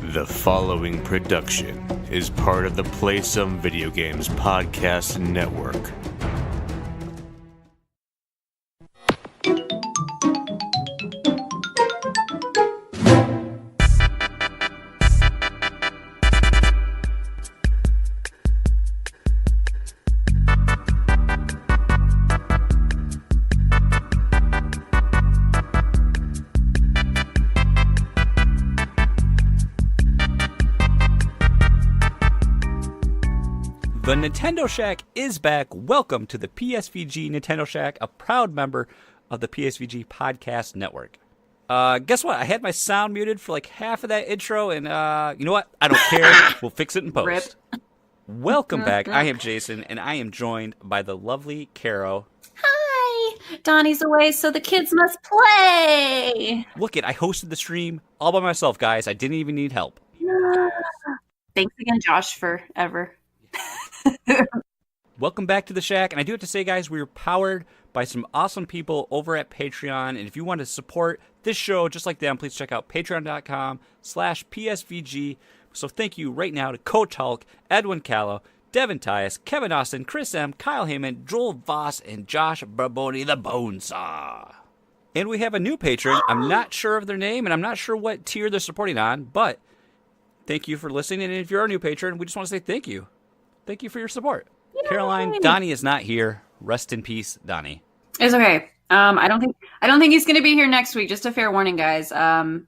The following production is part of the Play Some Video Games podcast network. The Nintendo Shack is back. Welcome to the PSVG Nintendo Shack, a proud member of the PSVG Podcast Network. Guess what? I had my sound muted for like half of that intro, and you know what? I don't care. We'll fix it in post. Rip. Welcome back. I am Jason, and I am joined by the lovely Caro. Hi! Donnie's away, so the kids must play! Look I hosted the stream all by myself, guys. I didn't even need help. Thanks again, Josh, forever. Welcome back to the Shack, and I do have to say, guys, we are powered by some awesome people over at Patreon, and if you want to support this show just like them, please check out patreon.com/PSVG. So thank you right now to Coach Hulk, Edwin Callow, Devin Tyus, Kevin Austin, Chris M., Kyle Heyman, Joel Voss, and Josh Barboni, the Bonesaw. And we have a new patron. I'm not sure of their name, and I'm not sure what tier they're supporting on, but thank you for listening, and if you're a new patron, we just want to say thank you. Thank you for your support. Yay. Caroline, Donnie is not here. Rest in peace, Donnie. It's okay. I don't think he's going to be here next week. Just a fair warning, guys.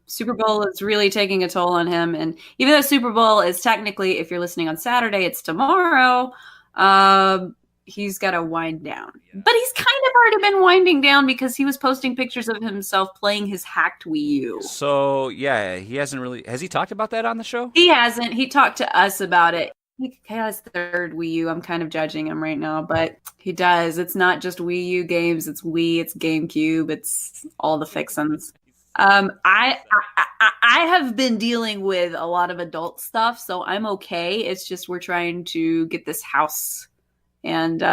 Super Bowl is really taking a toll on him, and even though Super Bowl is technically, if you're listening on Saturday, it's tomorrow. He's got to wind down, but he's kind of already been winding down because he was posting pictures of himself playing his hacked Wii U. So yeah, he hasn't really. Has he talked about that on the show? He hasn't. He talked to us about it. He has the third Wii U. I'm kind of judging him right now, but he does. It's not just Wii U games. It's Wii. It's GameCube. It's all the fixins. I have been dealing with a lot of adult stuff, so I'm okay. It's just we're trying to get this house, and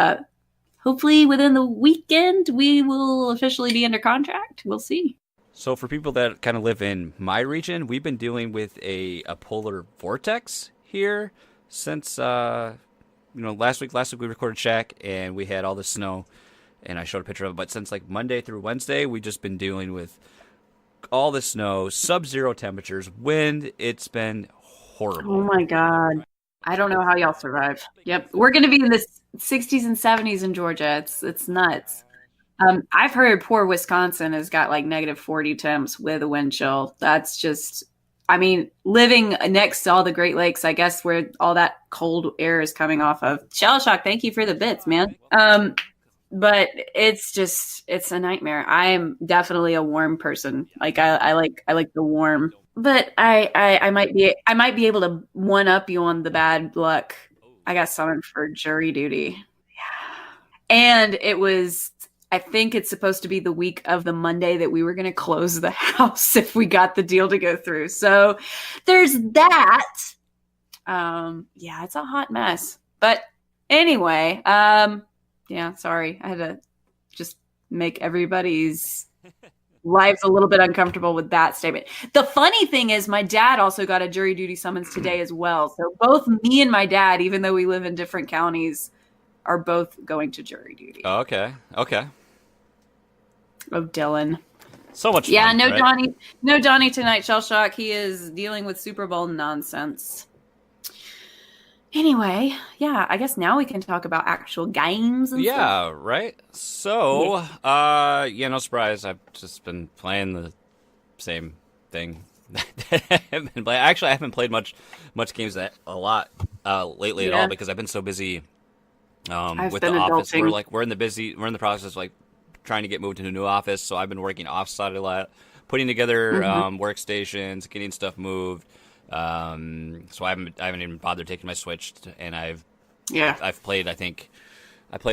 hopefully within the weekend we will officially be under contract. We'll see. So for people that kind of live in my region, we've been dealing with a polar vortex here. Since last week we recorded Shack and we had all the snow, and I showed a picture of it. But since like Monday through Wednesday, we've just been dealing with all the snow, sub-zero temperatures, wind. It's been horrible. Oh my god, I don't know how y'all survive. Yep, we're gonna be in the 60s and 70s in Georgia. It's nuts. I've heard poor Wisconsin has got like negative 40 temps with a wind chill. That's just. I mean, living next to all the Great Lakes, I guess, where all that cold air is coming off of. Shell Shock, thank you for the bits, man. But it's a nightmare. I am definitely a warm person. Like I like the warm. But I might be able to one up you on the bad luck. I got summoned for jury duty. Yeah. And it was. I think it's supposed to be the week of the Monday that we were going to close the house if we got the deal to go through. So there's that. Yeah, it's a hot mess. But anyway, sorry. I had to just make everybody's lives a little bit uncomfortable with that statement. The funny thing is my dad also got a jury duty summons today as well. So both me and my dad, even though we live in different counties, are both going to jury duty. Oh, okay. Oh, Dylan. So much fun, yeah, no right? Donnie tonight, Shell Shock. He is dealing with Super Bowl nonsense. Anyway, yeah, I guess now we can talk about actual games and stuff. Right? So, no surprise. I've just been playing the same thing. Actually, I haven't played much games a lot lately at all because I've been so busy with the office. We're in the process of like trying to get moved to a new office, so I've been working offsite a lot, putting together workstations, getting stuff moved. So I haven't even bothered taking my Switch, and I've played. I played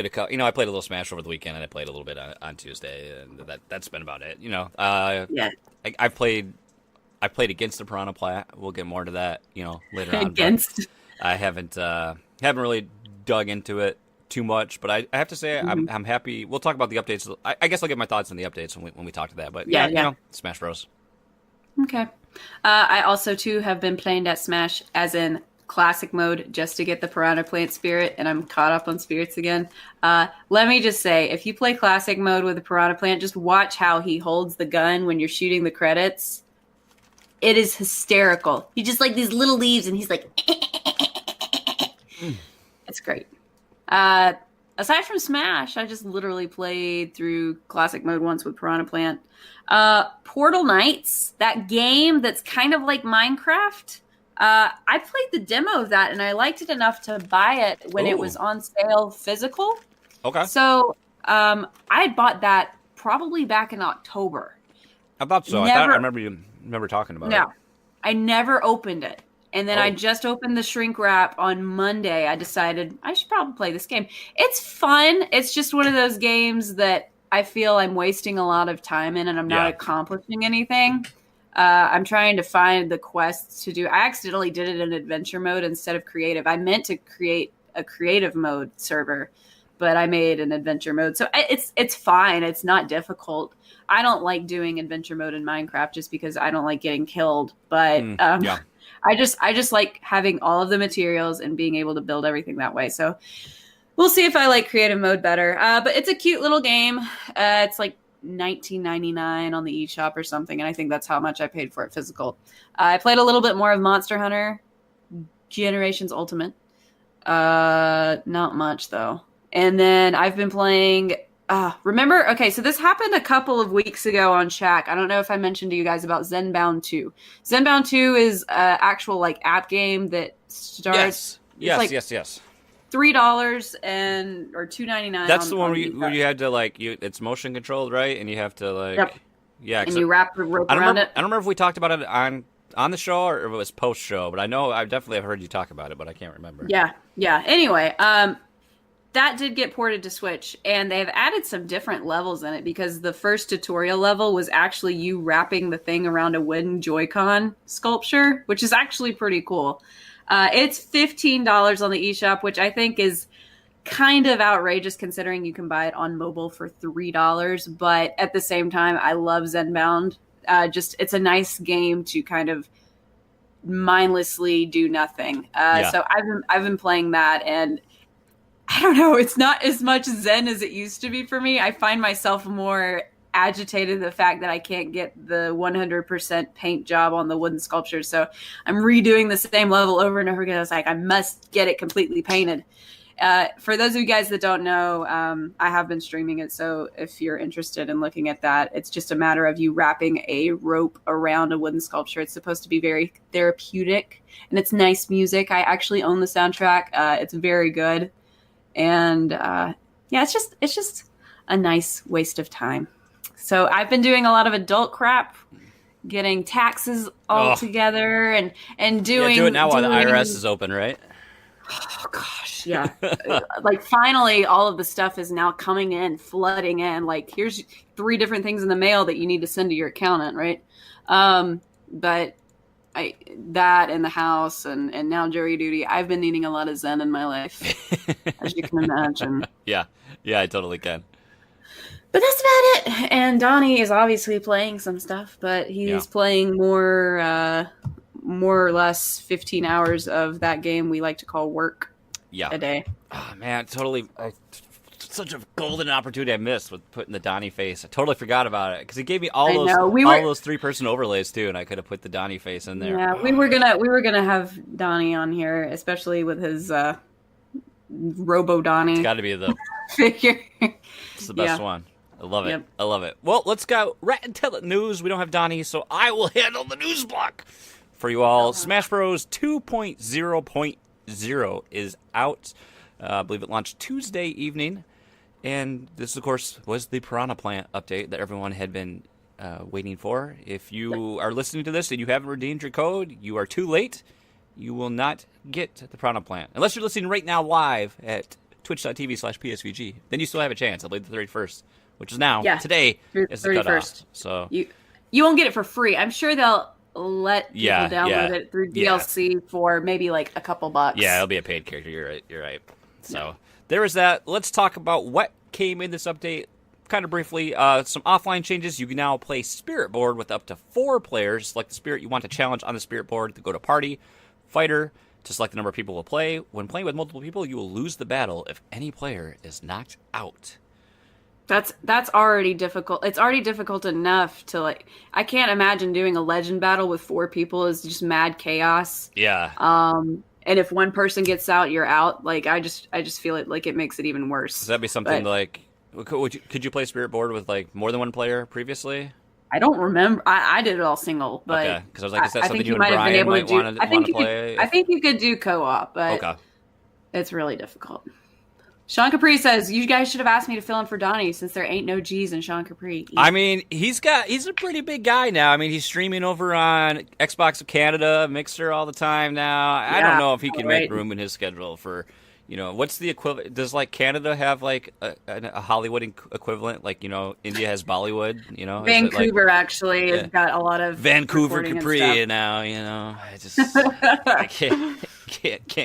a little Smash over the weekend, and I played a little bit on Tuesday, and that's been about it. I played against the Piranha Plant. We'll get more to that, later on. I haven't really dug into it too much, but I have to say I'm happy. We'll talk about the updates. I guess I'll get my thoughts on the updates when we talk to that. But yeah. Smash Bros. Okay. I also, too, have been playing that Smash as in classic mode just to get the Piranha Plant spirit, and I'm caught up on spirits again. Let me just say, if you play classic mode with the Piranha Plant, just watch how he holds the gun when you're shooting the credits. It is hysterical. He just like these little leaves, and he's like... It's great. Aside from Smash, I just literally played through classic mode once with Piranha Plant. Portal Knights, that game that's kind of like Minecraft. I played the demo of that, and I liked it enough to buy it when it was on sale physical. Okay. So I had bought that probably back in October. I thought so. I remember talking about it. No, I never opened it. And then I just opened the shrink wrap on Monday. I decided I should probably play this game. It's fun. It's just one of those games that I feel I'm wasting a lot of time in, and I'm not accomplishing anything. I'm trying to find the quests to do. I accidentally did it in adventure mode instead of creative. I meant to create a creative mode server, but I made an adventure mode. So it's fine. It's not difficult. I don't like doing adventure mode in Minecraft just because I don't like getting killed. But I just like having all of the materials and being able to build everything that way. So we'll see if I like creative mode better. But it's a cute little game. It's like $19.99 on the eShop or something, and I think that's how much I paid for it physical. I played a little bit more of Monster Hunter Generations Ultimate. Not much though. And then I've been playing remember, okay, so this happened a couple of weeks ago on Shack. I don't know if I mentioned to you guys about Zenbound 2. Zenbound 2 is an actual like app game that starts Yes. $3 or $2.99. That's the one where you had to like it's motion controlled, right? And you have to like and you wrap the rope around it. I don't remember if we talked about it on the show or if it was post show, but I know I definitely have heard you talk about it, but I can't remember. Yeah. Anyway, that did get ported to Switch, and they've added some different levels in it because the first tutorial level was actually you wrapping the thing around a wooden Joy-Con sculpture, which is actually pretty cool. It's $15 on the eShop, which I think is kind of outrageous considering you can buy it on mobile for $3. But at the same time, I love Zenbound. It's a nice game to kind of mindlessly do nothing. So I've been playing that, and I don't know, it's not as much Zen as it used to be for me. I find myself more agitated the fact that I can't get the 100% paint job on the wooden sculpture. So I'm redoing the same level over and over again. I was like, I must get it completely painted. For those of you guys that don't know, I have been streaming it. So if you're interested in looking at that, it's just a matter of you wrapping a rope around a wooden sculpture. It's supposed to be very therapeutic, and it's nice music. I actually own the soundtrack. It's very good. And it's just a nice waste of time. So I've been doing a lot of adult crap, getting taxes all together and doing... do it now while the IRS is open, right? Oh, gosh, yeah. Like, finally, all of the stuff is now coming in, flooding in. Like, here's 3 different things in the mail that you need to send to your accountant, right? But that and the house and now jury duty, I've been needing a lot of Zen in my life, as you can imagine. Yeah, I totally can. But that's about it. And Donnie is obviously playing some stuff, but he's playing more or less 15 hours of that game we like to call work a day. Oh, man, totally. Such a golden opportunity I missed with putting the Donnie face. I totally forgot about it because he gave me all those 3-person overlays too, and I could have put the Donnie face in there. Yeah, we were gonna have Donnie on here, especially with his Robo Donnie. It's got to be the figure. It's the best one. I love it. Yep. I love it. Well, let's go right and tell it news. We don't have Donnie, so I will handle the news block for you all. Smash Bros. 2.0.0 is out. I believe it launched Tuesday evening. And this, of course, was the Piranha Plant update that everyone had been waiting for. If you are listening to this and you haven't redeemed your code, you are too late. You will not get the Piranha Plant. Unless you're listening right now live at twitch.tv/PSVG. Then you still have a chance. I believe the 31st, which is now. Yeah, today is the cutoff. So you won't get it for free. I'm sure they'll let people download it through DLC for maybe like a couple bucks. Yeah, it'll be a paid character. You're right. So there is that. Let's talk about what came in this update. kind of briefly, some offline changes. You can now play Spirit Board with up to 4 players. Select the spirit you want to challenge on the Spirit Board to go to Party, Fighter, to select the number of people will play. When playing with multiple people, you will lose the battle if any player is knocked out. That's already difficult. It's already difficult enough to like. I can't imagine doing a legend battle with 4 people is just mad chaos. Yeah. And if one person gets out, you're out. Like I just feel it like it makes it even worse. Does that be something like? Could you play Spirit Board with like more than one player previously? I don't remember. I did it all single, but okay, because I was like, is that something you and might have been Brian able might to want to play? I think you could do co-op, but it's really difficult. Sean Capri says, you guys should have asked me to fill in for Donnie since there ain't no G's in Sean Capri. I mean, he's a pretty big guy now. I mean, he's streaming over on Xbox of Canada, Mixer all the time now. I don't know if he can make room in his schedule for, what's the equivalent? Does, like, Canada have, like, a Hollywood equivalent? Like, India has Bollywood, Vancouver, actually, has got a lot of Vancouver Capri now, I just I can't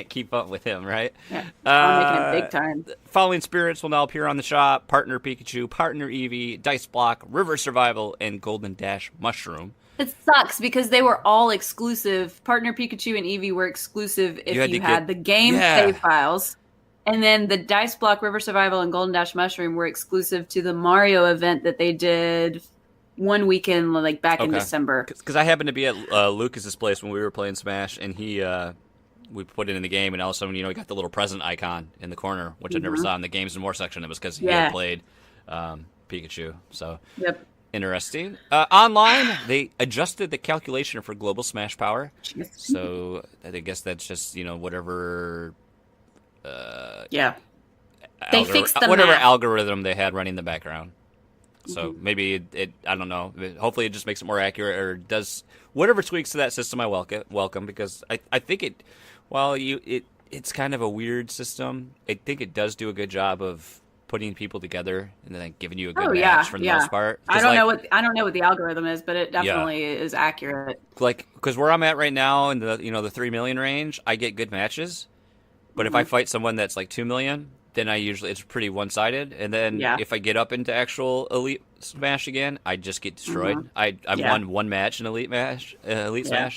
keep up with him, right? Yeah, I'm making it big time. Following spirits will now appear on the shop: Partner Pikachu, Partner Eevee, Dice Block, River Survival, and Golden Dash Mushroom. It sucks because they were all exclusive. Partner Pikachu and Eevee were exclusive if you had the game save files. And then the Dice Block, River Survival, and Golden Dash Mushroom were exclusive to the Mario event that they did one weekend, like back in December. Because I happened to be at Lucas's place when we were playing Smash, and we put it in the game, and all of a sudden, he got the little present icon in the corner, which I never saw in the Games and More section. It was because he had played Pikachu. So, interesting. Online, they adjusted the calculation for global Smash power. So, I guess that's just, whatever... They fixed the whatever math. algorithm they had running in the background. So maybe it I don't know. Hopefully it just makes it more accurate, or does whatever tweaks to that system. I welcome because I think it. While it's kind of a weird system. I think it does do a good job of putting people together and then giving you a good match for the most part. I don't know what the algorithm is, but it definitely is accurate. Like because where I'm at right now in the 3 million range, I get good matches. But if I fight someone that's like 2 million, then it's pretty one-sided. And then if I get up into actual Elite Smash again, I just get destroyed. I won one match in Elite Smash.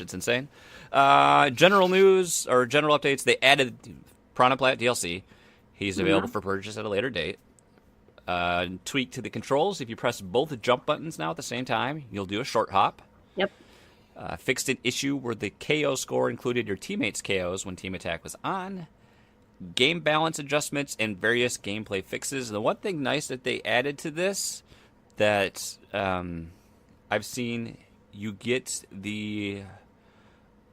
It's insane. General news or general updates, they added Piranha Plant DLC. He's available for purchase at a later date. Tweak to the controls. If you press both jump buttons now at the same time, you'll do a short hop. Yep. Fixed an issue where the KO score included your teammates' KOs when team attack was on. Game balance adjustments and various gameplay fixes. The one thing nice that they added to this that I've seen, you get they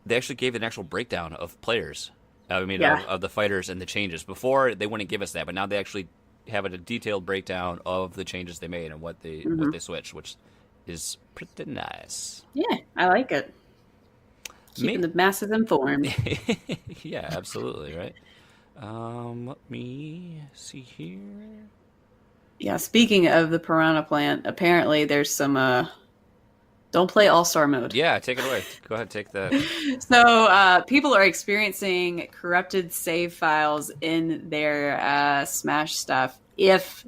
actually gave an actual breakdown of players. Of the fighters and the changes. Before, they wouldn't give us that, but now they actually have a detailed breakdown of the changes they made and what they switched, which is pretty nice. Yeah, I like it. Keeping the masses informed. Yeah, absolutely, right? Let me see here. Yeah, speaking of the Piranha Plant, apparently there's some don't play All-Star mode. Yeah, take it away. Go ahead, take that. So people are experiencing corrupted save files in their Smash stuff if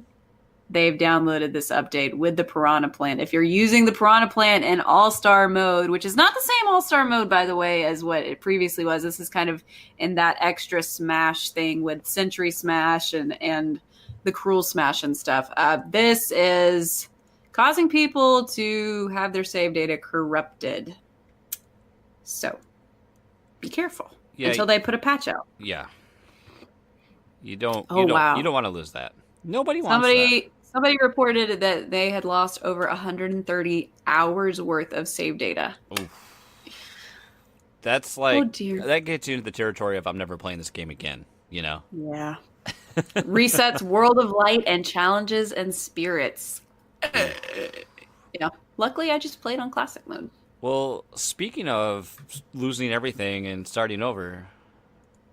they've downloaded this update with the Piranha Plant. If you're using the Piranha Plant in All-Star mode, which is not the same All-Star mode, by the way, as what it previously was. This is kind of in that extra Smash thing with Century Smash and the Cruel Smash and stuff. This is causing people to have their save data corrupted. So be careful until they put a patch out. Yeah. You don't want to lose that. Nobody wants that. Somebody reported that they had lost over 130 hours worth of save data. Oof. That's like that gets you into the territory of I'm never playing this game again, Yeah. Resets World of Light and Challenges and Spirits. Luckily I just played on classic mode. Well, speaking of losing everything and starting over.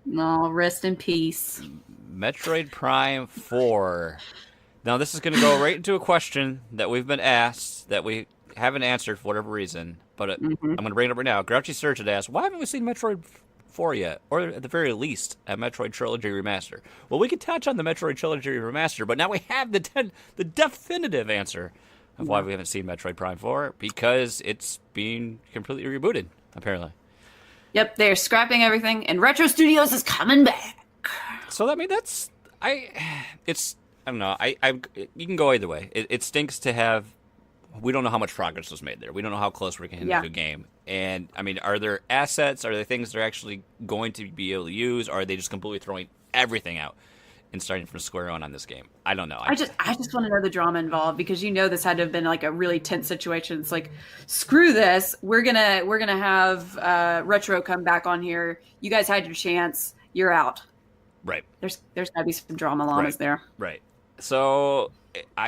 No, rest in peace. Metroid Prime 4. Now, this is going to go right into a question that we've been asked that we haven't answered for whatever reason, but I'm going to bring it up right now. Grouchy Surge had asked, why haven't we seen Metroid for yet, or at the very least, a Metroid Trilogy Remaster? Well, we could touch on the Metroid Trilogy Remaster, but now we have the definitive answer of why we haven't seen Metroid Prime 4, because it's being completely rebooted, apparently. Yep, they're scrapping everything, and Retro Studios is coming back. So I mean, I don't know. You can go either way. It stinks to have. We don't know how much progress was made there. We don't know how close we're getting to a game. And I mean, are there assets? Are there things they're actually going to be able to use? Or are they just completely throwing everything out and starting from square one on this game? I don't know. I just want to know the drama involved, because this had to have been like a really tense situation. It's like, screw this. We're gonna have Retro come back on here. You guys had your chance. You're out. Right. There's gotta be some drama llamas there. Right. So,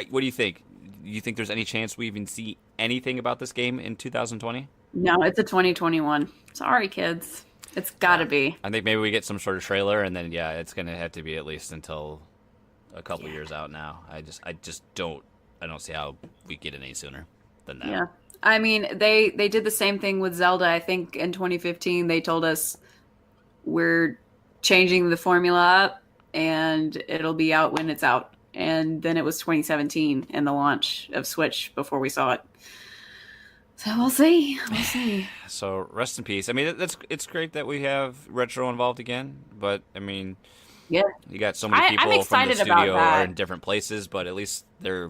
what do you think? Do you think there's any chance we even see anything about this game in 2020? No, it's a 2021. Sorry, kids. It's got to be. I think maybe we get some sort of trailer, and then it's going to have to be at least until a couple years out now. I don't see how we get it any sooner than that. Yeah. I mean, they did the same thing with Zelda. I think in 2015 they told us we're changing the formula up and it'll be out when it's out. And then it was 2017 and the launch of Switch before we saw it. So we'll see. So rest in peace. I mean, it's great that we have Retro involved again, but I mean, yeah, you got so many people from the studio are in different places, but at least there's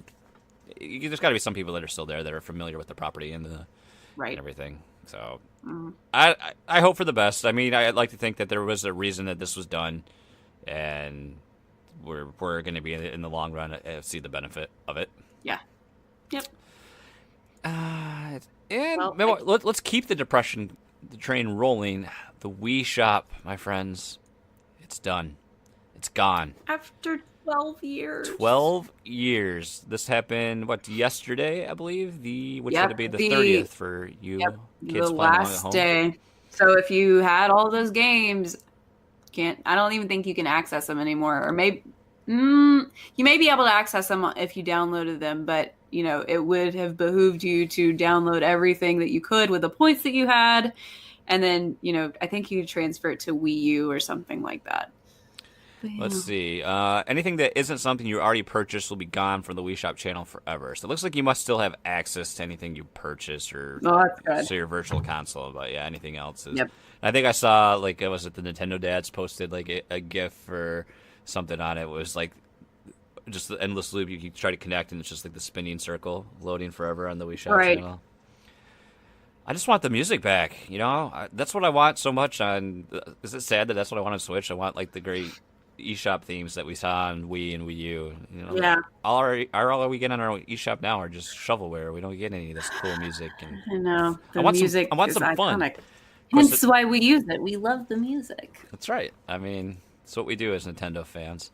got to be some people that are still there that are familiar with the property and the and everything. So I hope for the best. I mean, I'd like to think that there was a reason that this was done, and we're going to be in the long run see the benefit of it. Yeah. Yep. Let's keep the train rolling. The Wii Shop, my friends, it's done. It's gone. After 12 years. 12 years. This happened, yesterday, I believe? Which had to be the 30th for you kids the playing last at home. day. So if you had all those games, I don't even think you can access them anymore. Or maybe you may be able to access them if you downloaded them, but it would have behooved you to download everything that you could with the points that you had. And then, I think you could transfer it to Wii U or something like that. Let's see. Anything that isn't something you already purchased will be gone from the Wii Shop channel forever. So it looks like you must still have access to anything you purchase or so your virtual console. But anything else is. Yep. I think I saw was it the Nintendo dads posted a GIF for something on it. It was just the endless loop. You try to connect, and it's just the spinning circle loading forever on the Wii Shop channel. I just want the music back. That's what I want so much on. Is it sad that that's what I want on Switch? I want the great eShop themes that we saw on Wii and Wii U. Yeah. All we get on our eShop now are just shovelware. We don't get any of this cool music. And I know. I want some iconic. Fun. Hence why we use it. We love the music. That's right. I mean, it's what we do as Nintendo fans.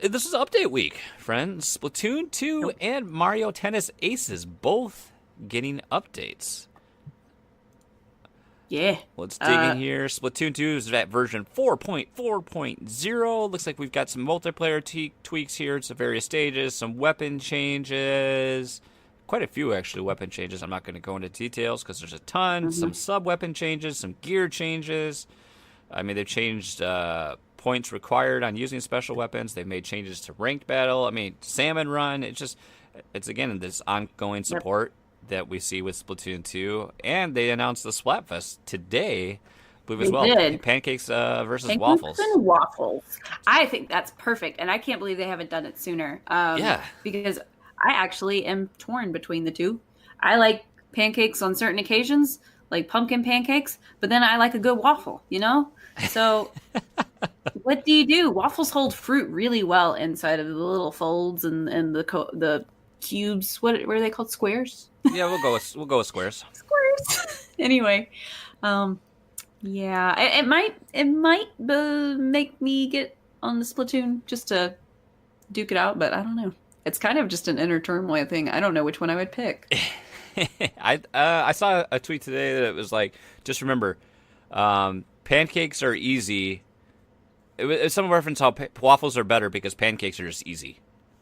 This is update week, friends. Splatoon 2 and Mario Tennis Aces both getting updates. Yeah. Let's dig in here. Splatoon 2 is at version 4.4.0. Looks like we've got some multiplayer tweaks here to various stages, some weapon changes. Quite a few, actually, weapon changes. I'm not going to go into details because there's a ton. Some sub-weapon changes, some gear changes. I mean, they've changed points required on using special weapons. They've made changes to ranked battle. I mean, salmon run. It's again, this ongoing support that we see with Splatoon 2. And they announced the Splatfest today, I believe, as well. Pancakes versus waffles. And waffles. I think that's perfect. And I can't believe they haven't done it sooner. Because I actually am torn between the two. I like pancakes on certain occasions, like pumpkin pancakes, but then I like a good waffle, So what do you do? Waffles hold fruit really well inside of the little folds and the cubes. What are they called? Squares? Yeah, we'll go with squares. Squares. Anyway, it might make me get on the Splatoon just to duke it out, but I don't know. It's kind of just an inner turmoil thing. I don't know which one I would pick. I saw a tweet today that it was just remember, pancakes are easy. It's some reference how waffles are better because pancakes are just easy.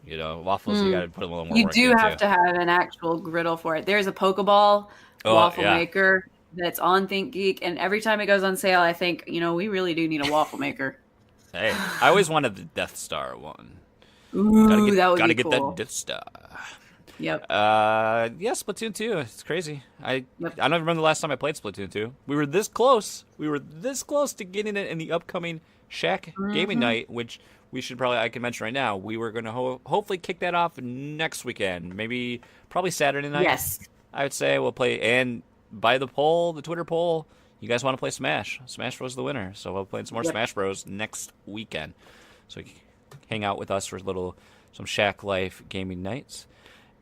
Waffles, you got to put a little more work into. You do have to have an actual griddle for it. There's a Pokeball waffle maker. that's on ThinkGeek, and every time it goes on sale, I think, we really do need a waffle maker. Hey, I always wanted the Death Star one. Ooh, that would gotta be get cool. that Death Star. Yep. Yeah, Splatoon 2. It's crazy. I don't remember the last time I played Splatoon 2. We were this close. We were this close to getting it in the upcoming Shack Gaming Night, which I can mention right now. We were going to hopefully kick that off next weekend. Probably Saturday night. Yes. I would say we'll play. And by the Twitter poll, you guys want to play Smash. Smash Bros. The winner. So we'll play some more Smash Bros. Next weekend. So you can hang out with us for some Shack Life Gaming Nights.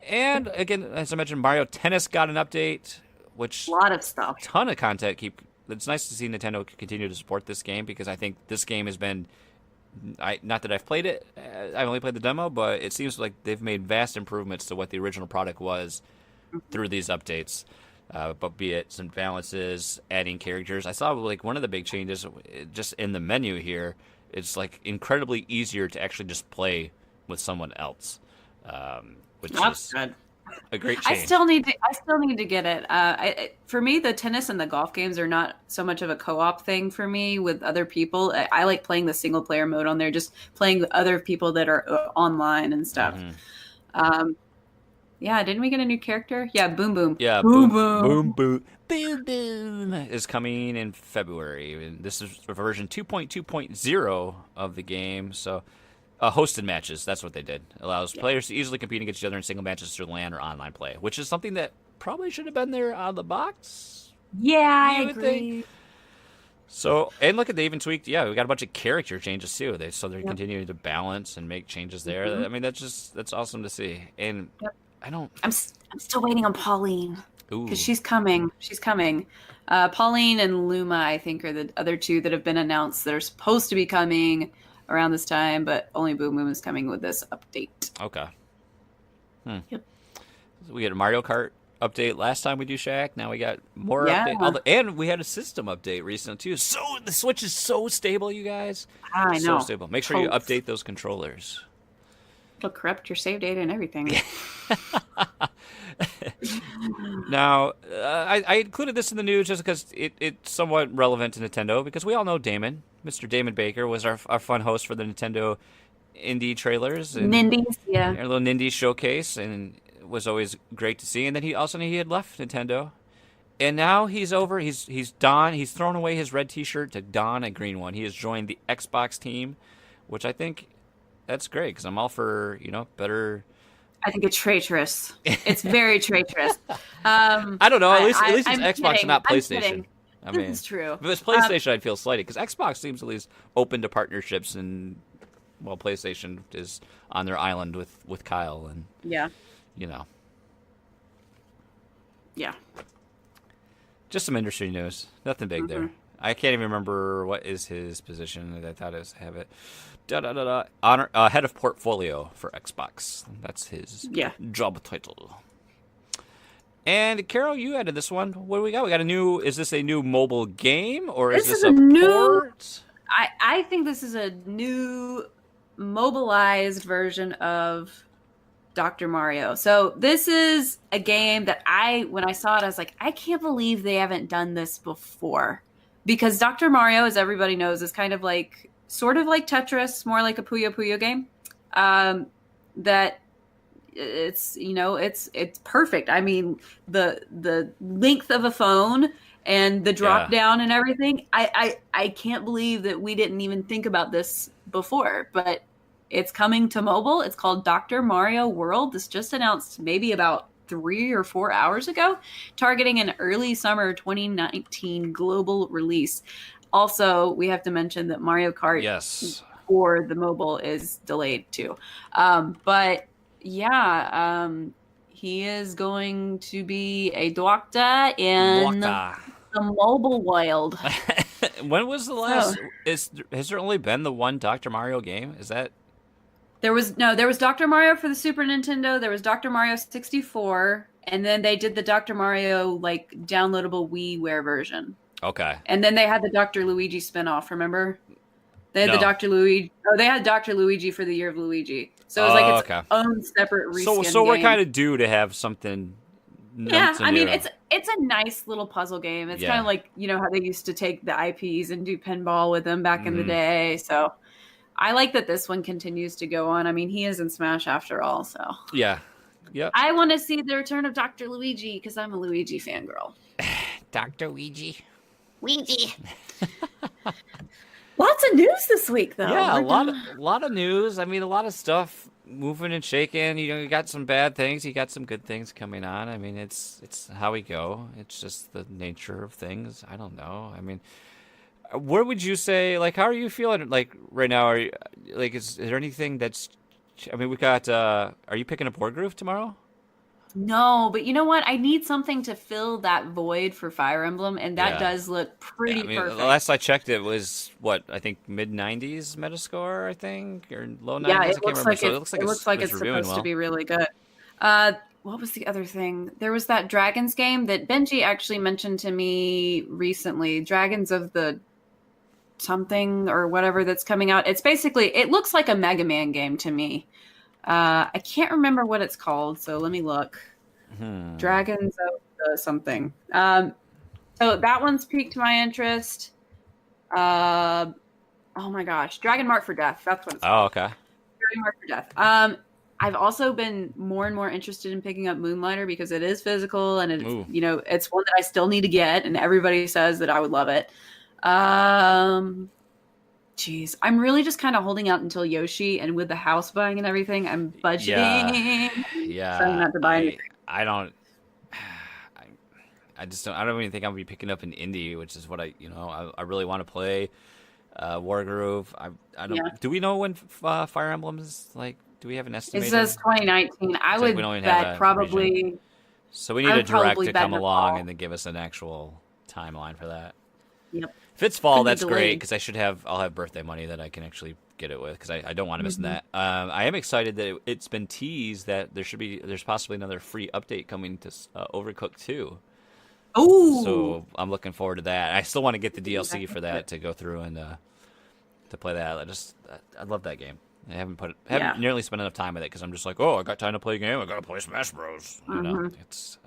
And again, as I mentioned, Mario Tennis got an update, which a lot of stuff, ton of content. It's nice to see Nintendo continue to support this game because I think this game has been. Not that I've played it, I've only played the demo, but it seems like they've made vast improvements to what the original product was through these updates. But be it some balances, adding characters. I saw one of the big changes just in the menu here. It's incredibly easier to actually just play with someone else. Which is good. A great change. I still need to get it. For me, the tennis and the golf games are not so much of a co-op thing for me with other people. I like playing the single player mode on there, just playing with other people that are online and stuff. Mm-hmm. Yeah, didn't we get a new character? Yeah, Boom Boom. Yeah, Boom Boom. Boom Boom is coming in February, and this is version 2.2.0 of the game. So. Hosted matches, that's what they did. Allows players to easily compete against each other in single matches through LAN or online play, which is something that probably should have been there out of the box. Yeah, I agree. So, and look at, they even tweaked, we got a bunch of character changes too. They're continuing to balance and make changes there. Mm-hmm. I mean, that's awesome to see. And I'm still waiting on Pauline. Because she's coming. Pauline and Luma, I think, are the other two that have been announced that are supposed to be coming around this time, but only Boom Boom is coming with this update. Okay. Yep. So we had a Mario Kart update last time we do Shack. Now we got more update. And we had a system update recently too. So the Switch is so stable, you guys. I know. So stable. Make sure you update those controllers. It'll corrupt your save data and everything. Now, I included this in the news just because it's somewhat relevant to Nintendo, because we all know Damon. Mr. Damon Baker was our fun host for the Nintendo indie trailers. And Nindies, yeah. Our little Nindies showcase, and it was always great to see. And then he had left Nintendo. And now he's over. He's thrown away his red T-shirt to don a green one. He has joined the Xbox team, which I think that's great, because I'm all for, better... I think it's traitorous. It's very traitorous. I don't know. At least it's Xbox and not PlayStation. I mean, this is true. If it's PlayStation, I'd feel slighted, because Xbox seems at least open to partnerships, and PlayStation is on their island with Kyle, and yeah. Just some industry news. Nothing big there. I can't even remember what is his position. I thought I have it. Honor head of portfolio for Xbox. That's his job title. And Caro, you added this one. What do we got? We got is this a new mobile game, or is this a port? I think this is a new mobilized version of Dr. Mario. So this is a game that when I saw it, I was like, I can't believe they haven't done this before. Because Dr. Mario, as everybody knows, is kind of sort of like Tetris, more like a Puyo Puyo game. That it's it's perfect. I mean, the length of a phone and the drop down and everything. I can't believe that we didn't even think about this before, but it's coming to mobile. It's called Dr. Mario World. This just announced maybe about 3 or 4 hours ago, targeting an early summer 2019 global release. Also, we have to mention that Mario Kart for the mobile is delayed too. But he is going to be a doctor in the mobile world. When was the last? Has there only been the one Dr. Mario game? Is that? There was Dr. Mario for the Super Nintendo. There was Dr. Mario 64, and then they did the Dr. Mario downloadable WiiWare version. Okay. And then they had the Dr. Luigi spinoff. Remember? They had the Dr. Luigi. Oh, they had Dr. Luigi for the Year of Luigi. So it was its own separate reskin. So we're kind of due to have something Yeah, notes I in mean, your... it's a nice little puzzle game. It's Yeah. kind of like, how they used to take the IPs and do pinball with them back in the Mhm. day. So I like that this one continues to go on. I mean, he is in Smash after all, so Yeah. Yep. I want to see the return of Dr. Luigi because I'm a Luigi fangirl. Dr. Ouija. Luigi. Lots of news this week, though. Yeah, a We're lot of news. I mean, a lot of stuff moving and shaking. You got some bad things, you got some good things coming on. I mean, it's how we go. It's just the nature of things. I don't know. I mean, where would you say, like, how are you feeling, like, right now? Are you, like, is there anything that's... I mean, we got... are you picking up Wargroove tomorrow? No, but you know what? I need something to fill that void for Fire Emblem, and that Yeah. does look pretty I mean, perfect. the last I checked, it was what I think mid-90s Metascore, I think, or low 90s. Yeah, I it can't looks remember. like So it, it looks like it looks like it's reviewing supposed well. to be really good. What was the other thing? There was that Dragons game that Benji actually mentioned to me recently. Dragons of the something or whatever that's coming out. It's basically, it looks like a Mega Man game to me. I can't remember what it's called, so let me look. Dragons of the something. So that one's piqued my interest. Oh my gosh, Dragon Mark for Death. That's what it's called. Oh, okay. Dragon Mark for Death. I've also been more and more interested in picking up Moonlighter because it is physical and Ooh. it's one that I still need to get, and everybody says that I would love it. Geez, I'm really just kind of holding out until Yoshi, and with the house buying and everything, I'm budgeting. Yeah. Trying not to buy anything. I don't. I just don't. I don't even think I'll be picking up an indie, which is what I really want to play. Wargroove. I don't. Yeah. Do we know when Fire Emblem is, like? Do we have an It estimated? says 2019. I It's like would we don't even have bet a probably. region. So we need I a would direct probably to bet come in the along fall. and then give us an actual timeline for that. Yep. If it's fall, Could be that's great delayed. because I'll have birthday money that I can actually get it with because I don't want to miss Mm-hmm. that. I am excited that it's been teased that there's possibly another free update coming to Overcooked 2. Ooh. So I'm looking forward to that. I still want to get the DLC for that to go through and to play that. I love that game. I haven't nearly spent enough time with it because I'm just like, oh, I got time to play a game. I got to play Smash Bros. You know,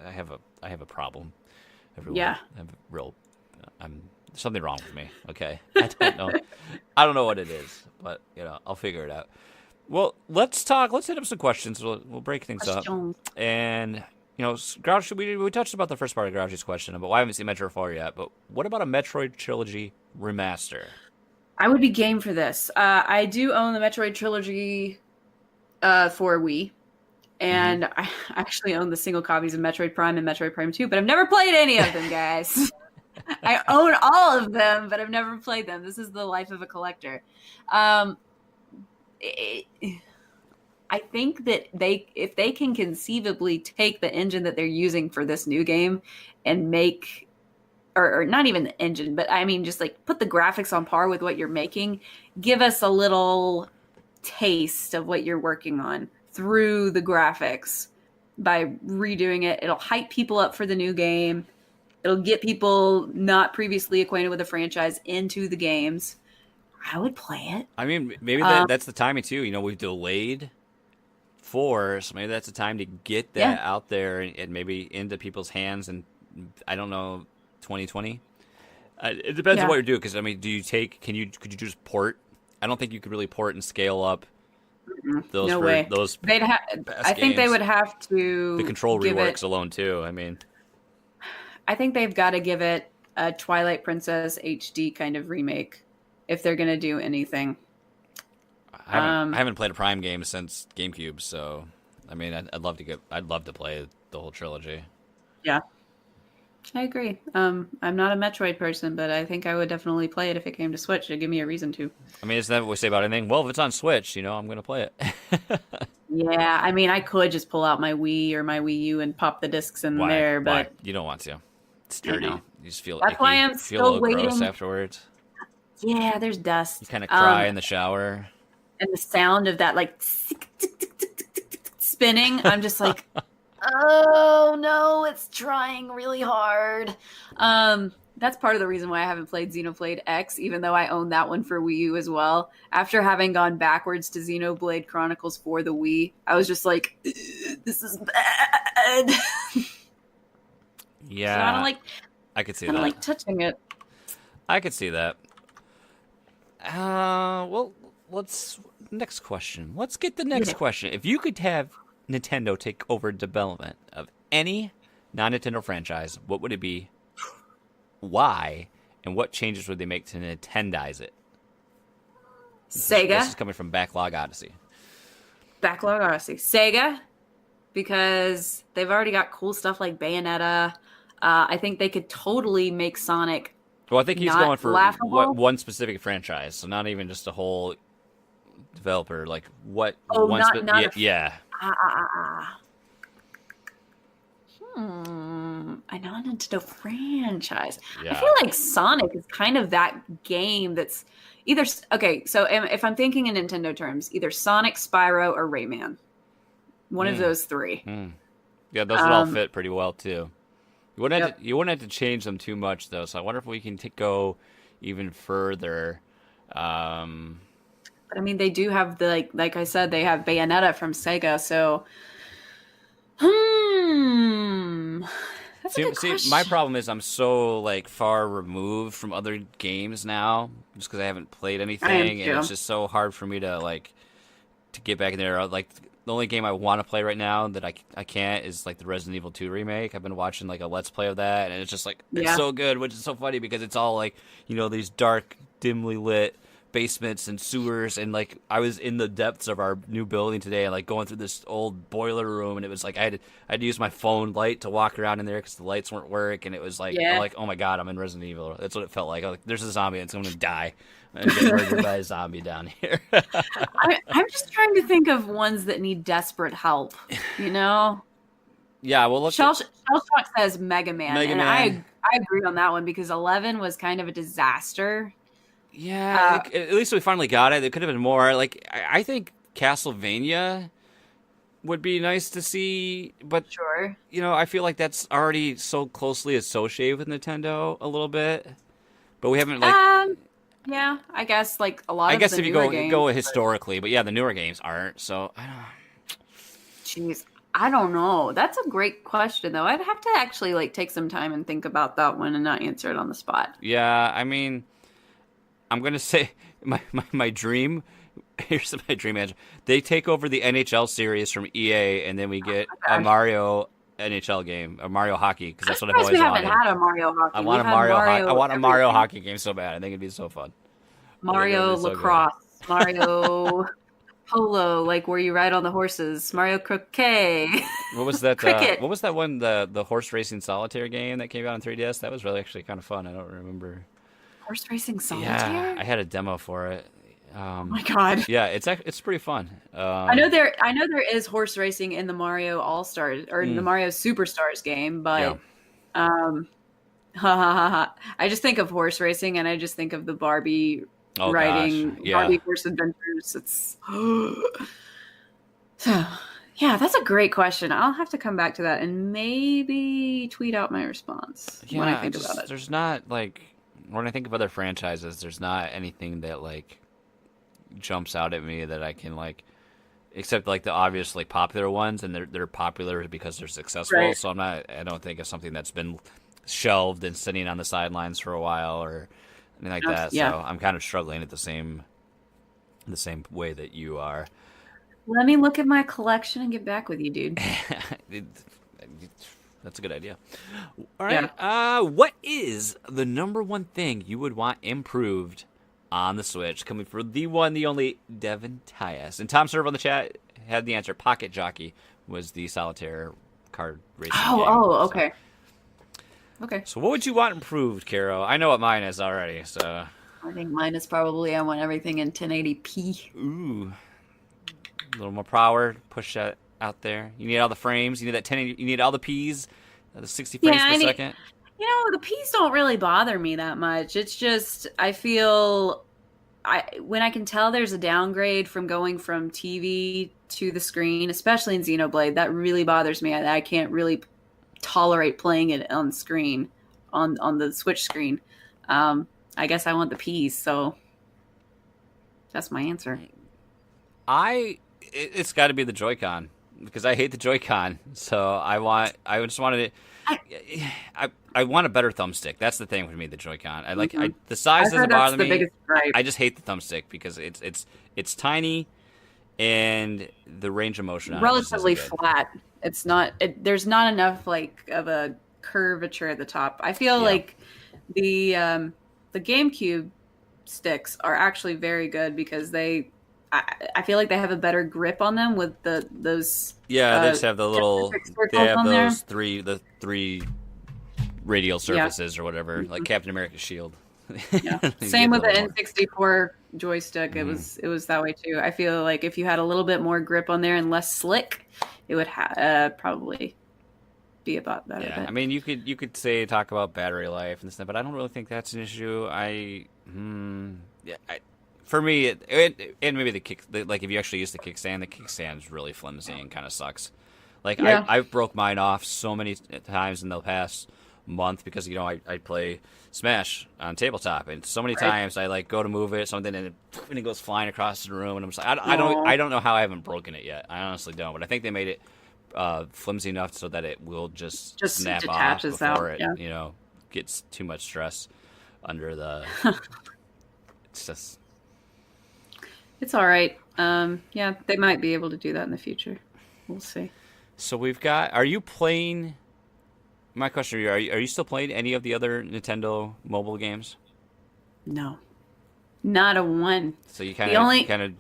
I have a problem. Everyone, Yeah. I have a real. There's something wrong with me. Okay, I don't know. I don't know what it is, but I'll figure it out. Well, let's talk. Let's hit up some questions. We'll break things up. And Grouch, we touched about the first part of Grouch's question, but I haven't seen Metroid 4 yet. But what about a Metroid Trilogy remaster? I would be game for this. I do own the Metroid trilogy for Wii, and I actually own the single copies of Metroid Prime and Metroid Prime 2, but I've never played any of them, guys. I own all of them, but I've never played them. This is the life of a collector. I think that if they can conceivably take the engine that they're using for this new game and make... Or not even the engine, but I mean, just like put the graphics on par with what you're making. Give us a little taste of what you're working on through the graphics by redoing it. It'll hype people up for the new game. It'll get people not previously acquainted with the franchise into the games. I would play it. I mean, maybe that's the timing too. We've delayed 4, so maybe that's the time to get that out there and maybe into people's hands. And I don't know. 2020. It depends on what you're doing. Because could you just port? I don't think you could really port and scale up those. No way. Those They'd have. I think they would have to. The control reworks alone too. I mean, I think they've got to give it a Twilight Princess HD kind of remake if they're going to do anything. I haven't played a Prime game since GameCube, so I mean, I'd love to play the whole trilogy. Yeah. I agree. I'm not a Metroid person, but I think I would definitely play it if it came to Switch. It'd give me a reason to. I mean, isn't that what we say about anything? Well, if it's on Switch, I'm going to play it. Yeah, I mean, I could just pull out my Wii or my Wii U and pop the discs in there, but you don't want to. It's dirty. You just feel. That's why I'm feel a little still gross waiting. afterwards. Yeah, there's dust. You kind of cry in the shower. And the sound of that, like spinning. I'm just like. Oh no, it's trying really hard. That's part of the reason why I haven't played Xenoblade X, even though I own that one for Wii U as well. After having gone backwards to Xenoblade Chronicles for the Wii, I was just like, this is bad. Yeah, So I don't like. I could see I don't that. like touching it. I could see that. Well, next question. Let's get the next Yeah. question. If you could have Nintendo take over development of any non-Nintendo franchise, what would it be? Why? And what changes would they make to Nintendize it? Sega. This is coming from Backlog Odyssey. Backlog Odyssey. Sega, because they've already got cool stuff like Bayonetta. I think they could totally make Sonic. Well, I think he's Not going for laughable? one specific franchise, so not even just a whole developer. Like what? Oh, one not a- yeah. A non-Nintendo franchise. Yeah. I feel like Sonic is kind of that game that's either okay. So if I'm thinking in Nintendo terms, either Sonic, Spyro, or Rayman. One of those three. Yeah, those would all fit pretty well too. You wouldn't Yep. you wouldn't have to change them too much though. So I wonder if we can go even further. But I mean, they do have the like I said, they have Bayonetta from Sega. So, that's a good question. My problem is I'm so like far removed from other games now, just because I haven't played anything, and it's just so hard for me to get back in there. Like the only game I want to play right now that I can't is like the Resident Evil 2 remake. I've been watching like a Let's Play of that, and it's just like it's so good, which is so funny because it's all like these dark, dimly lit basements and sewers, and like I was in the depths of our new building today and like going through this old boiler room, and it was like I had to use my phone light to walk around in there because the lights weren't working, and it was like I'm like, oh my god, I'm in Resident Evil. That's what it felt like. I was like, there's a zombie and I'm gonna die. I'm getting murdered by a zombie down here. I'm just trying to think of ones that need desperate help. Yeah, well, let's. Shell Shock says Mega Man, and I agree on that one because 11 was kind of a disaster. Yeah, at least we finally got it. There could have been more. Like I think Castlevania would be nice to see, but sure, I feel like that's already so closely associated with Nintendo a little bit, but we haven't Yeah, I guess like a lot. I of guess the if you newer go historically, but yeah, the newer games aren't. So I don't. Jeez, I don't know. That's a great question, though. I'd have to actually take some time and think about that one and not answer it on the spot. Yeah, I mean, I'm gonna say my dream. Here's my dream answer. They take over the NHL series from EA, and then we get a Mario NHL game, a Mario Hockey, because that's what I've always wanted. We haven't had a Mario Hockey. I want a Mario Hockey game so bad. I think it'd be so fun. Mario Lacrosse, Mario Polo, like where you ride on the horses, Mario Croquet. What was that? Cricket. What was that one? The horse racing solitaire game that came out on 3DS. That was really actually kind of fun. I don't remember. Horse racing solitaire. Yeah, I had a demo for it. Oh my god! Yeah, it's pretty fun. I know there is horse racing in the Mario All Stars or the Mario Superstars game, but I just think of horse racing and I just think of the Barbie riding Barbie Horse Adventures. It's so yeah, that's a great question. I'll have to come back to that and maybe tweet out my response when I think about it. There's not when I think of other franchises, there's not anything that jumps out at me that I can except the obvious popular ones, and they're popular because they're successful. Right. So I don't think of something that's been shelved and sitting on the sidelines for a while or anything like that. Yeah. So I'm kind of struggling at the same way that you are. Let me look at my collection and get back with you, dude. That's a good idea. All right. Yeah. What is the number one thing you would want improved on the Switch? Coming from the one, the only Devin Tyus. And Tom Serve on the chat had the answer. Pocket Jockey was the solitaire card racing game. Okay. Okay. So what would you want improved, Caro? I know what mine is already, so... I think mine is probably I want everything in 1080p. Ooh. A little more power. Push that out there. You need all the frames. You need that 1080... You need all the Ps. The 60 frames per second. The Ps don't really bother me that much. It's just I feel when I can tell there's a downgrade from going from TV to the screen, especially in Xenoblade, that really bothers me. I can't really tolerate playing it on screen, on the Switch screen. I guess I want the Ps, so that's my answer. It's got to be the Joy-Con. because I hate the Joy-Con. So I just wanted it. I want a better thumbstick. That's the thing with me, the Joy-Con. The size doesn't bother me. Biggest gripe. I just hate the thumbstick because it's tiny, and the range of motion on it Relatively just isn't good. flat. It's not. There's not enough like of a curvature at the top. I feel like the GameCube sticks are actually very good because I feel like they have a better grip on them with those. Yeah, they just have the little. They have those there. three radial surfaces or whatever, like Captain America's shield. Yeah. Same with the N64 joystick. It was that way too. I feel like if you had a little bit more grip on there and less slick, it would probably be about better. Yeah, I mean, you could talk about battery life and stuff, but I don't really think that's an issue. For me, and maybe like if you actually use the kickstand is really flimsy and kind of sucks. Like I broke mine off so many times in the past month because I play Smash on tabletop, and so many times I like go to move it something and it goes flying across the room, and I'm just like I don't know how I haven't broken it yet. I honestly don't, but I think they made it flimsy enough so that it will just snap off before it gets too much stress under the. It's all right. Yeah, they might be able to do that in the future. We'll see. So we've got. Are you playing? My question to you: Are you still playing any of the other Nintendo mobile games? No, not a one. So you kind of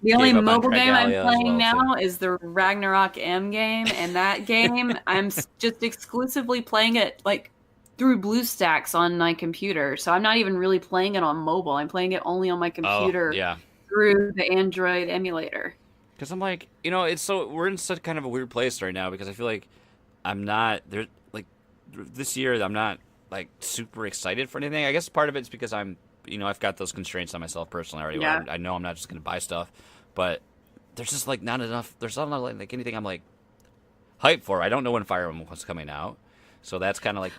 the only mobile game I'm playing now is the Ragnarok M game, and that game I'm just exclusively playing it like through BlueStacks on my computer. So I'm not even really playing it on mobile. I'm playing it only on my computer through the Android emulator. Because I'm like, we're in such kind of a weird place right now because I feel like I'm not there. Like this year, I'm not like super excited for anything. I guess part of it's because I'm, I've got those constraints on myself personally already. Yeah. Where I know I'm not just going to buy stuff, but there's just like not enough. There's not like anything I'm like hyped for. I don't know when Fire Emblem was coming out, so that's kind of like.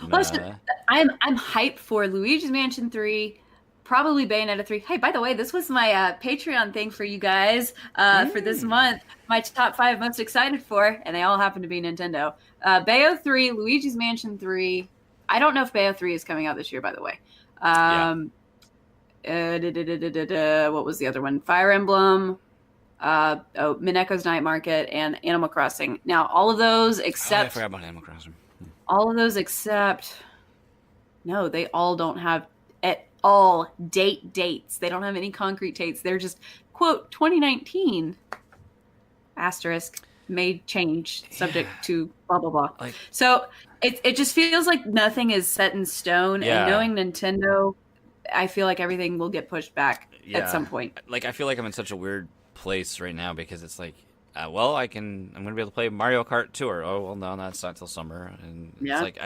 I'm hyped for Luigi's Mansion 3. Probably Bayonetta 3. Hey, by the way, this was my Patreon thing for you guys for this month. My top 5 most excited for, and they all happen to be Nintendo. Bayo 3, Luigi's Mansion 3. I don't know if Bayo 3 is coming out this year, by the way. What was the other one? Fire Emblem, Mineko's Night Market, and Animal Crossing. Now, all of those except... I forgot about Animal Crossing. All of those except... No, they all don't have... all dates. They don't have any concrete dates. They're just, quote, 2019 asterisk may change subject to blah, blah, blah. So it just feels like nothing is set in stone. And knowing Nintendo, I feel like everything will get pushed back at some point. Like, I feel like I'm in such a weird place right now because it's like, I'm going to be able to play Mario Kart Tour. Oh, well, no, that's not till summer. And it's like,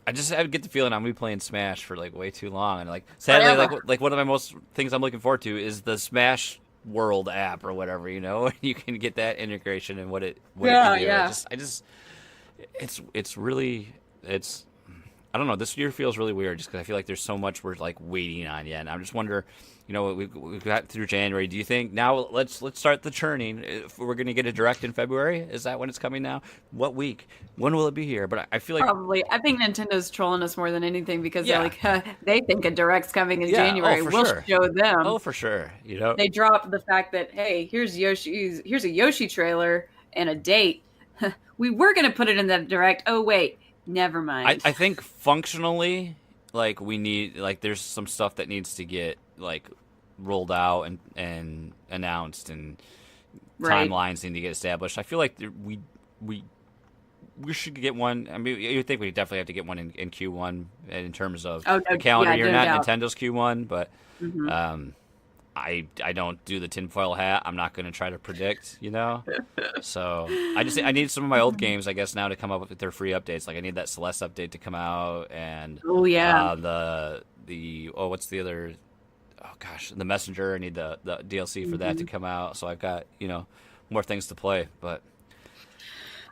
I get the feeling I'm gonna be playing Smash for like way too long, and like sadly, like one of my most things I'm looking forward to is the Smash World app or whatever. You can get that integration and what it can do. It's really I don't know. This year feels really weird just because I feel like there's so much we're like waiting on yet. And I'm just wondering, we've got through January. Do you think now let's start the churning? If we're going to get a direct in February, is that when it's coming now? What week? When will it be here? But I feel like probably. I think Nintendo's trolling us more than anything because they're like, they think a direct's coming in January. We'll show them. Oh, for sure. They dropped the fact that here's a Yoshi trailer and a date. We were going to put it in that direct. Oh wait. Never mind. I think functionally, like we need, like there's some stuff that needs to get like rolled out and announced, and timelines need to get established. I feel like we should get one. I mean, you think we definitely have to get one in Q1 in terms of the calendar year, not Nintendo's Q1, but I don't do the tinfoil hat. I'm not going to try to predict, So I need some of my old games, I guess, now to come up with their free updates. Like I need that Celeste update to come out, and the what's the other? Oh gosh, the Messenger. I need the DLC for that to come out. So I've got more things to play, but.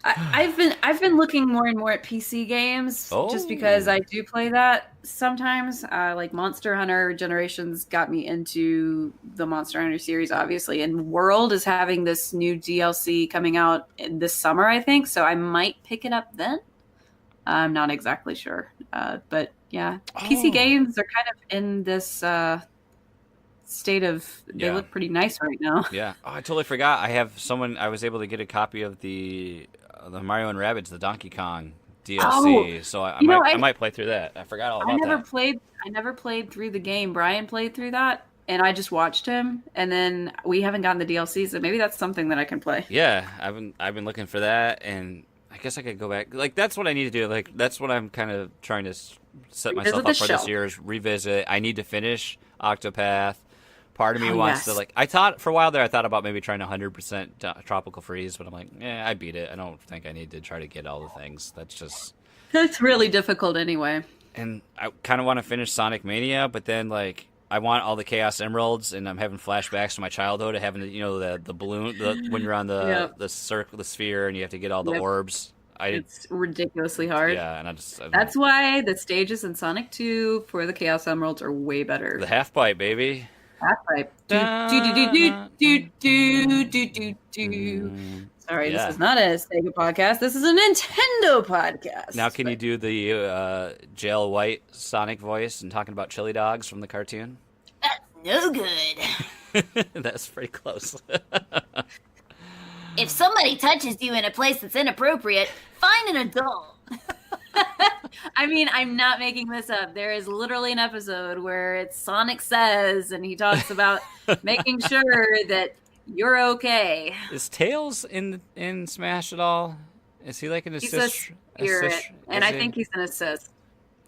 I've been looking more and more at PC games just because I do play that sometimes. Like Monster Hunter Generations got me into the Monster Hunter series, obviously, and World is having this new DLC coming out this summer, I think. So I might pick it up then. I'm not exactly sure, but yeah, PC games are kind of in this state of they look pretty nice right now. Yeah. Oh, I totally forgot. I was able to get a copy of the Mario and Rabbids, the Donkey Kong DLC. So I might play through that. I forgot all about that. I never played through the game. Brian played through that, and I just watched him. And then we haven't gotten the DLC, so maybe that's something that I can play. Yeah, I've been looking for that, and I guess I could go back. Like that's what I need to do. Like that's what I'm kind of trying to set myself up for this year is revisit. I need to finish Octopath. Part of me wants to I thought for a while there I thought about maybe trying 100% tropical freeze, but I'm like, I beat it. I don't think I need to try to get all the things. That's really difficult anyway. And I kind of want to finish Sonic Mania, but then I want all the Chaos Emeralds, and I'm having flashbacks to my childhood, having the balloon, when you're on the circle, the sphere, and you have to get all the orbs. It's ridiculously hard. Yeah, and that's why the stages in Sonic 2 for the Chaos Emeralds are way better. The half pipe, baby. Sorry, this is not a Sega podcast. This is a Nintendo podcast. Now, can you do the Jail White Sonic voice and talking about chili dogs from the cartoon? That's no good. That's pretty close. If somebody touches you in a place that's inappropriate, find an adult. I mean, I'm not making this up. There is literally an episode where it's Sonic Says, and he talks about making sure that you're okay. Is Tails in Smash at all? Is he like an assist? He's a spirit, and I think he's an assist.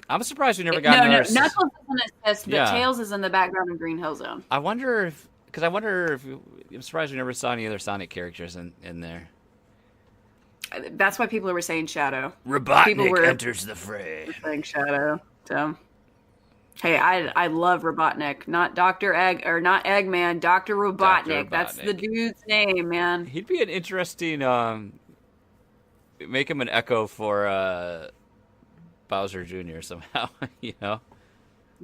I'm surprised we never got another assist. Knuckles is an assist, but Tails is in the background of Green Hill Zone. I'm surprised we never saw any other Sonic characters in there. That's why people were saying Shadow. Robotnik enters the fray. Saying Shadow. So, hey, I love Robotnik. Not Dr. Egg or not Eggman. Dr. Robotnik. That's the dude's name, man. He'd be an interesting. Make him an echo for Bowser Jr. somehow. Yeah.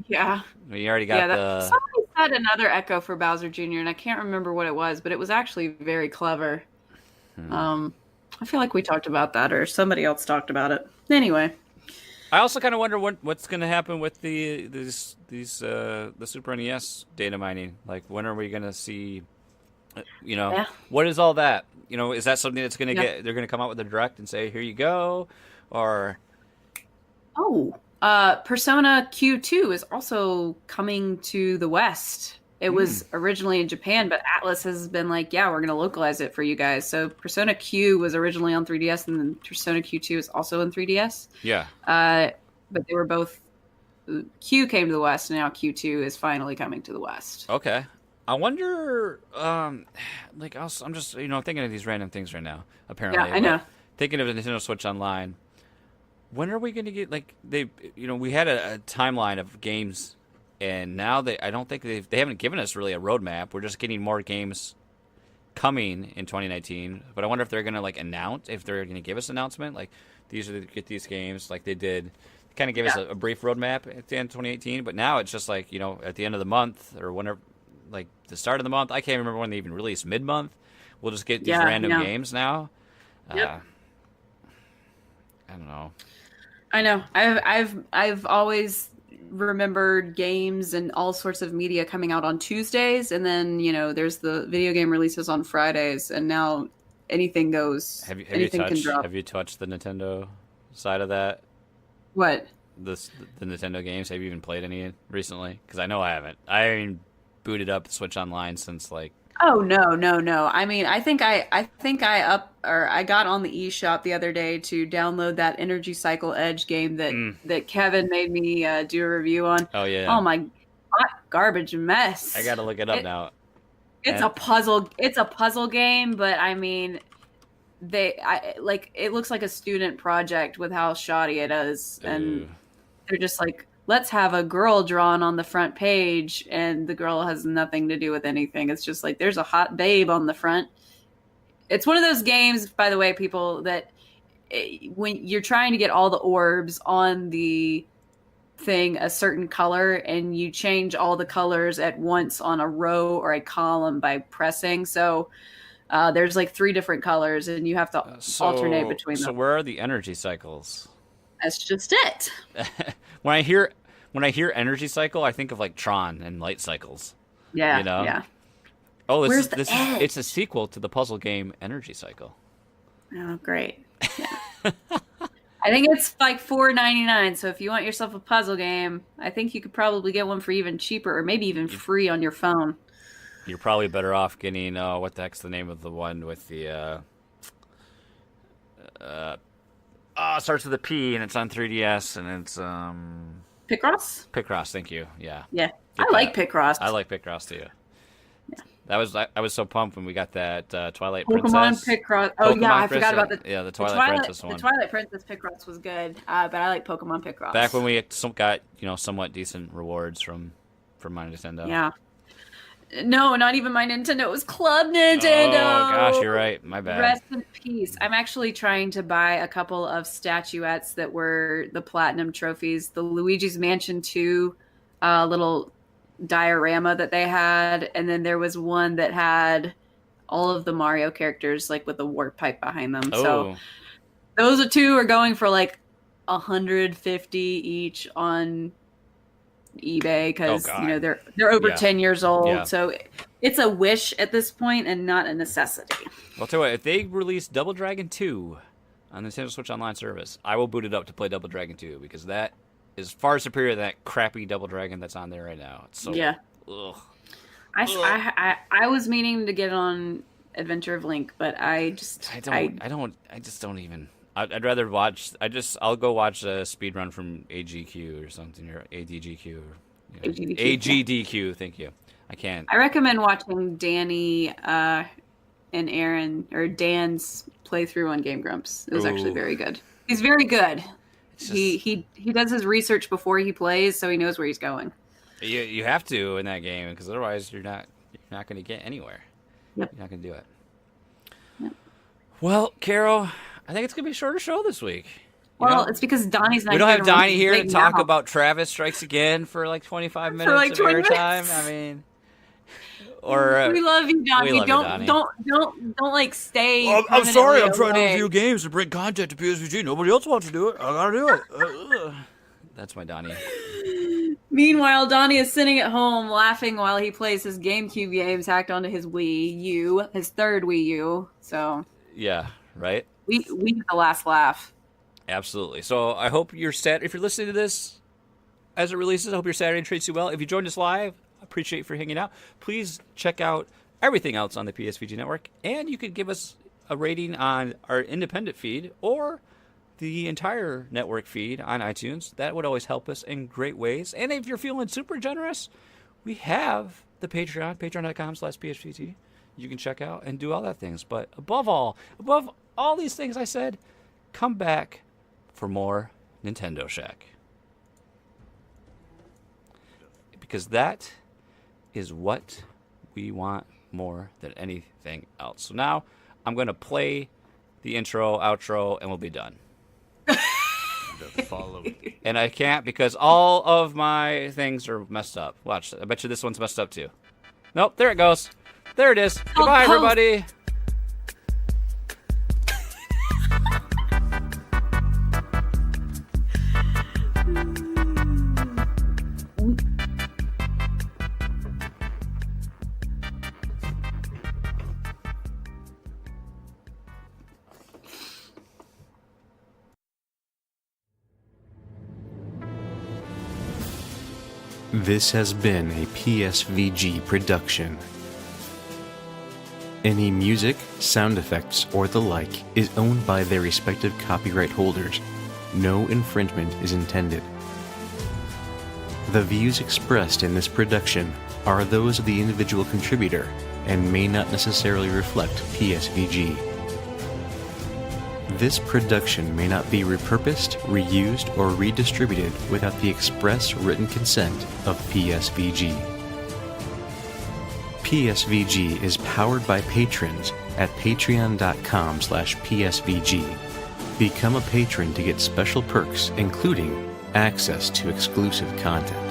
You already got the. Somebody had another echo for Bowser Jr. and I can't remember what it was, but it was actually very clever. I feel like we talked about that, or somebody else talked about it. Anyway, I also kind of wonder what's going to happen with the Super NES data mining. Like, when are we going to see? What is all that? Is that something that's going to get? They're going to come out with a direct and say, "Here you go," or Persona Q2 is also coming to the West. It was originally in Japan, but Atlas has been like, we're going to localize it for you guys. So Persona Q was originally on 3DS, and then Persona Q2 is also on 3DS. Yeah. But they were both... Q came to the West, and now Q2 is finally coming to the West. Okay. I wonder... I'm just, thinking of these random things right now, apparently. Yeah, I know. Thinking of the Nintendo Switch Online. When are we going to get, we had a timeline of games... And now I don't think they haven't given us really a roadmap. We're just getting more games coming in 2019. But I wonder if they're going to announce, if they're going to give us an announcement, get these games like they did. Kind of give us a brief roadmap at the end of 2018. But now it's just at the end of the month or whenever, the start of the month. I can't remember when they even released mid-month. We'll just get these random games now. Yep. I don't know. I know. I've always remembered games and all sorts of media coming out on Tuesdays, and then there's the video game releases on Fridays, and now anything goes. Anything can drop. Have you touched the Nintendo side of that? What? The Nintendo games. Have you even played any recently? Because I know I haven't. I haven't booted up the Switch Online since Oh no! I mean, I think I got on the eShop the other day to download that Energy Cycle Edge game that Kevin made me do a review on. Oh yeah! Oh my, garbage mess! I gotta look it up now. It's a puzzle. It's a puzzle game, but I mean, it looks like a student project with how shoddy it is, and they're just like, let's have a girl drawn on the front page, and the girl has nothing to do with anything. It's just there's a hot babe on the front. It's one of those games, by the way, people, that when you're trying to get all the orbs on the thing a certain color, and you change all the colors at once on a row or a column by pressing. So there's like 3 different colors, and you have to alternate between them. So where are the energy cycles? That's just it. When I hear energy cycle, I think of like Tron and light cycles. Yeah, you know? Yeah. Oh, it's a sequel to the puzzle game Energy Cycle. Oh, great. Yeah. I think it's like $4.99. So if you want yourself a puzzle game, I think you could probably get one for even cheaper, or maybe even free on your phone. You're probably better off getting what the heck's the name of the one with the starts with a P and it's on 3DS and it's Picross? Picross, thank you. Yeah. Yeah. I like Picross. I like Picross too. Yeah. I was so pumped when we got that Twilight Pokemon Princess. Picross. Oh Pokemon yeah, I forgot about the Twilight Princess one. The Twilight Princess Picross was good, but I like Pokemon Picross. Back when we got somewhat decent rewards from my Nintendo. Yeah. No, not even my Nintendo. It was Club Nintendo. Oh gosh, you're right. My bad. Rest in peace. I'm actually trying to buy a couple of statuettes that were the platinum trophies. The Luigi's Mansion 2 little diorama that they had, and then there was one that had all of the Mario characters like with the warp pipe behind them. Oh. So those 2 are going for like $150 each on eBay because they're over 10 years old. Yeah. So it's a wish at this point and not a necessity. I'll tell you what, if they release Double Dragon 2 on the Nintendo Switch Online service, I will boot it up to play Double Dragon 2 because that is far superior to that crappy Double Dragon that's on there right now. It's so ugh. I was meaning to get on Adventure of Link, but I just don't even. I'd rather watch. I'll go watch a speed run from AGQ or something, or ADGQ or AGDQ. Thank you. I can't. I recommend watching Danny and Aaron or Dan's playthrough on Game Grumps. It was actually very good. He's very good. He does his research before he plays, so he knows where he's going. You have to in that game because otherwise you're not going to get anywhere. Yep. You're not going to do it. Yep. Well, Caro, I think it's going to be a shorter show this week. It's because Donnie's not here. We don't have Donnie here to talk about Travis Strikes Again for like 25 minutes like 20 of airtime. I mean, or we love you, Donnie. We love you, Donnie. Don't like stay. I'm sorry. I'm trying to review games and bring content to PSVG. Nobody else wants to do it. I gotta do it. That's my Donnie. Meanwhile, Donnie is sitting at home laughing while he plays his GameCube games hacked onto his Wii U, his third Wii U. So yeah, right. We get the last laugh. Absolutely. So I hope you're if you're listening to this as it releases, I hope your Saturday treats you well. If you joined us live, I appreciate you for hanging out. Please check out everything else on the PSVG network, and you could give us a rating on our independent feed or the entire network feed on iTunes. That would always help us in great ways. And if you're feeling super generous, we have the Patreon, patreon.com/PSVG. You can check out and do all that things. But above all these things I said, come back for more Nintendo Shack. Because that is what we want more than anything else. So now I'm going to play the intro, outro, and we'll be done. And I can't because all of my things are messed up. Watch, I bet you this one's messed up too. Nope, there it goes. There it is. Goodbye, everybody. This has been a PSVG production. Any music, sound effects, or the like is owned by their respective copyright holders. No infringement is intended. The views expressed in this production are those of the individual contributor and may not necessarily reflect PSVG. This production may not be repurposed, reused, or redistributed without the express written consent of PSVG. PSVG is powered by patrons at patreon.com/PSVG. Become a patron to get special perks, including access to exclusive content.